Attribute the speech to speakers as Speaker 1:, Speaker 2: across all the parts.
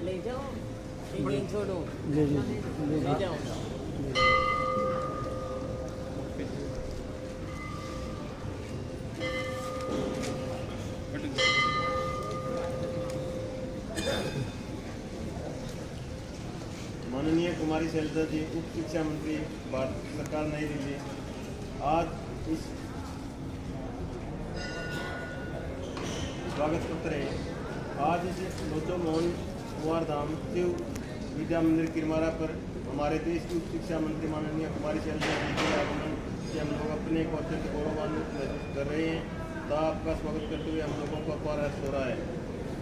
Speaker 1: ले जाओ, इंजन छोड़ो,
Speaker 2: ले
Speaker 1: ले जाओ।
Speaker 3: माननीय कुमारी शैलजा जी, उप शिक्षा मंत्री, भारत सरकार नई दिल्ली। आज इस स्वागत पत्र है। आज इस लोचो मोहन कुमार धाम शिव विद्या मंदिर किरमारा पर हमारे देश की उप शिक्षा मंत्री माननीय कुमारी शैलजा जी के आगमन से हम लोग अपने को अत्यंत गौरवान्वित महसूस कर रहे हैं। तो आपका स्वागत करते हुए हम लोगों को अपार हर्ष हो रहा है।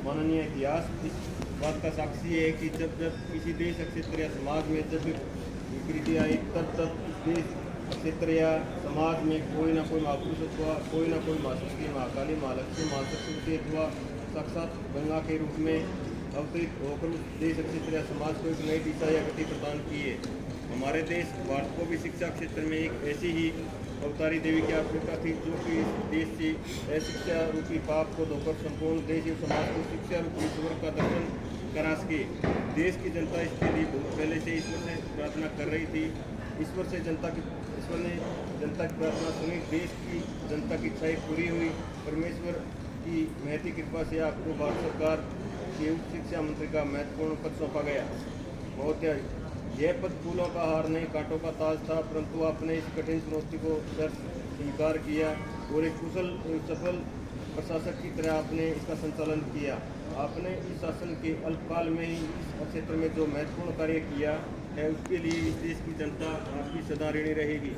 Speaker 3: माननीय इतिहास इस बात का साक्षी है कि जब जब किसी देश क्षेत्र या समाज में जब विकृति आई, तब तब देश क्षेत्र या समाज में कोई ना कोई महापुरुष अथवा कोई ना कोई माँ शक्ति, माँ काली, माँ लक्ष्मी, माँ सरस्वती अथवा साक्षात गंगा के रूप में अवतरित होकर उस देश क्षेत्र या समाज को एक नई दिशा या गति प्रदान की है। हमारे देश भारत को भी शिक्षा क्षेत्र में एक ऐसी ही अवतारी देवी की आवश्यकता थी, जो कि इस देश से अशिक्षा रूपी पाप को धोकर संपूर्ण देश एवं समाज को शिक्षा रूपी ईश्वर का दर्शन करा सके। देश की जनता इसके लिए बहुत पहले से ईश्वर से प्रार्थना कर रही थी। ईश्वर ने जनता की प्रार्थना सुनी, देश की जनता की इच्छाएं पूरी हुई। परमेश्वर की महती कृपा से आपको भारत सरकार के उप शिक्षा मंत्री का महत्वपूर्ण पद सौंपा गया। बहुत यह पद फूलों का हार नहीं, कांटों का ताज था, परंतु आपने इस कठिन चुनौती को स्वीकार किया और एक कुशल एवं सफल प्रशासक की तरह आपने इसका संचालन किया। आपने इस शासन के अल्पकाल में ही इस क्षेत्र में जो महत्वपूर्ण कार्य किया है, उसके लिए इस देश की जनता आपकी सदा ऋणी रहेगी।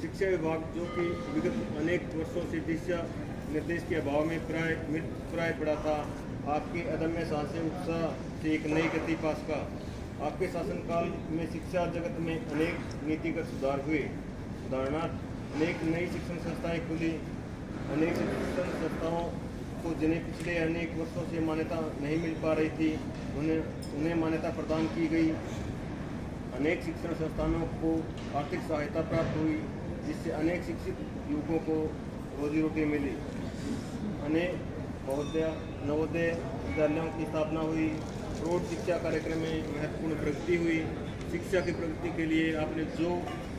Speaker 3: शिक्षा विभाग, जो कि विगत अनेक वर्षों से दिशा निर्देश के अभाव में प्राय पड़ा था, आपके अदम्य साहस उत्साह से एक नई गति पास का। आपके शासनकाल में शिक्षा जगत में अनेक नीतिगत सुधार हुए। उदाहरणार्थ, अनेक नई शिक्षण संस्थाएं खुली। अनेक शिक्षण संस्थाओं को जिन्हें पिछले अनेक वर्षों से मान्यता नहीं मिल पा रही थी, उन्हें मान्यता प्रदान की गई। अनेक शिक्षण संस्थानों को आर्थिक सहायता प्राप्त हुई, जिससे अनेक शिक्षित युवकों को रोजी रोटी मिली। अनेक नवोदय विद्यालयों की स्थापना हुई। प्रौढ़ शिक्षा कार्यक्रम में महत्वपूर्ण प्रगति हुई। शिक्षा की प्रगति के लिए आपने जो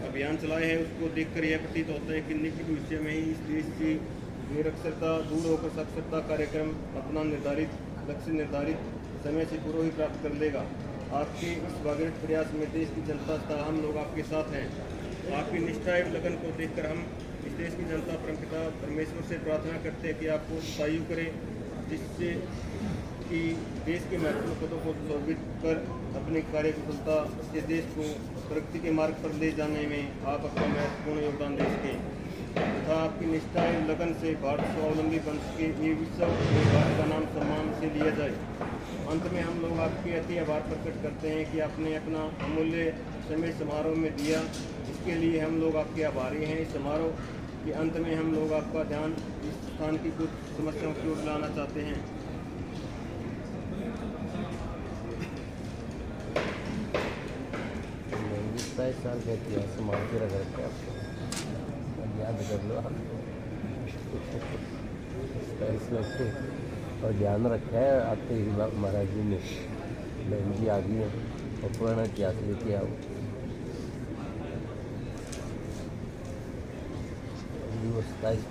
Speaker 3: अभियान चलाए हैं, उसको देखकर यह प्रतीत होता है कि निकट भविष्य में ही इस देश की निरक्षरता दूर होकर साक्षरता कार्यक्रम अपना निर्धारित समय से पूर्व ही प्राप्त कर लेगा। आपके इस भागीरथ प्रयास में देश की जनता तथा हम लोग आपके साथ हैं। आपकी निष्ठा एवं लगन को देखकर हम इस देश की जनता परमपिता परमेश्वर से प्रार्थना करते हैं कि आपको स्थायु करें, जिससे कि देश के महत्वपूर्ण पदों को शोभित कर अपनी कार्यकुशलता से देश को प्रगति के मार्ग पर ले जाने में आप अपना महत्वपूर्ण योगदान दे सकें तथा आपकी निष्ठा एवं लगन से भारत स्वावलंबी बन सके। ये विश्व में भारत का नाम सम्मान से लिया जाए। अंत में हम लोग आपके अति आभार प्रकट करते हैं कि आपने अपना अमूल्य समय समारोह में दिया। इसके लिए हम लोग आपके आभारी हैं। इस समारोह के अंत में हम लोग आपका ध्यान इस स्थान की कुछ समस्याओं की ओर लाना चाहते हैं।
Speaker 4: 27 साल का इतिहास संभाल के रख रखे आपको, याद कर लो आप। 27 लाख और ध्यान रखा है आपके महाराज जी ने। बहन जी आ गई है और पुराना इतिहास लेके आओ। वो 27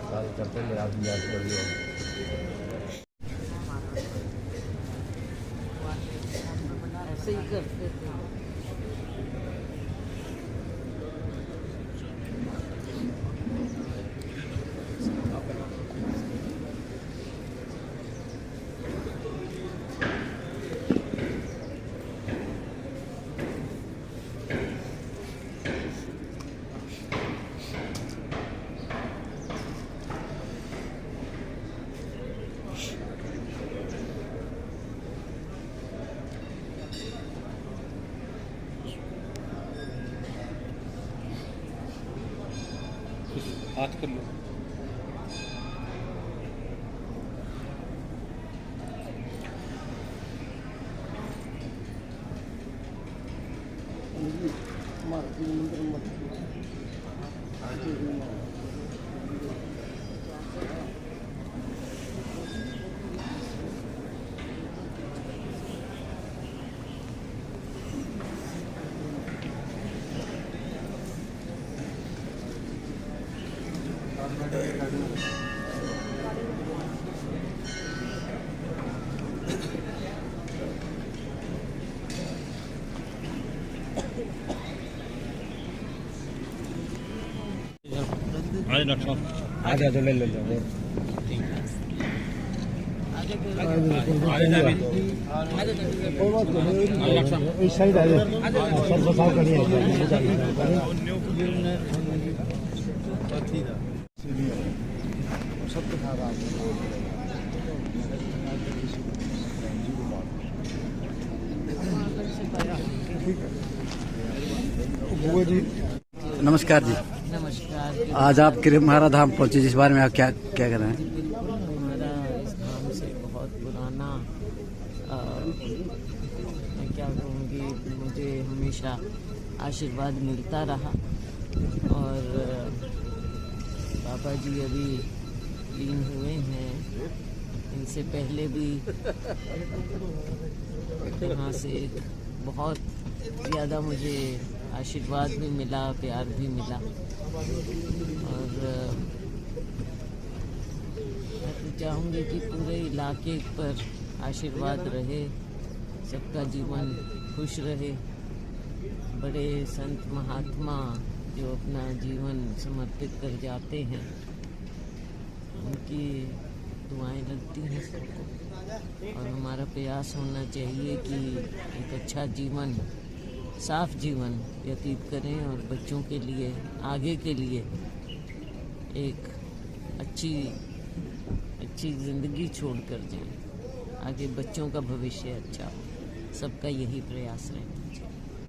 Speaker 4: साल का पहले आप याद कर लो।
Speaker 1: ऐसे ही करते थे।
Speaker 2: हाथ कर लो। जाए डॉक्टर साहब।
Speaker 5: आजा तो ले लो इस साइड आ जाओ सब बसाव करिए सब दिखा रहा जी। नमस्कार जी।
Speaker 1: नमस्कार।
Speaker 5: आज आप किरमारा धाम पहुंचे, जिस बारे में आप क्या क्या कर रहे हैं?
Speaker 1: हमारा इस धाम से बहुत पुराना मैं क्या कहूँगी, मुझे हमेशा आशीर्वाद मिलता रहा और बाबा जी अभी लीन हुए हैं। इनसे पहले भी यहाँ से बहुत ज़्यादा मुझे आशीर्वाद भी मिला, प्यार भी मिला और मैं तो चाहूँगी कि पूरे इलाके पर आशीर्वाद रहे, सबका जीवन खुश रहे। बड़े संत महात्मा जो अपना जीवन समर्पित कर जाते हैं, उनकी दुआएं लगती हैं सबको और हमारा प्रयास होना चाहिए कि एक अच्छा जीवन, साफ जीवन व्यतीत करें और बच्चों के लिए, आगे के लिए एक अच्छी ज़िंदगी छोड़ कर जाएं। आगे बच्चों का भविष्य अच्छा हो, सबका यही प्रयास रहना चाहिए।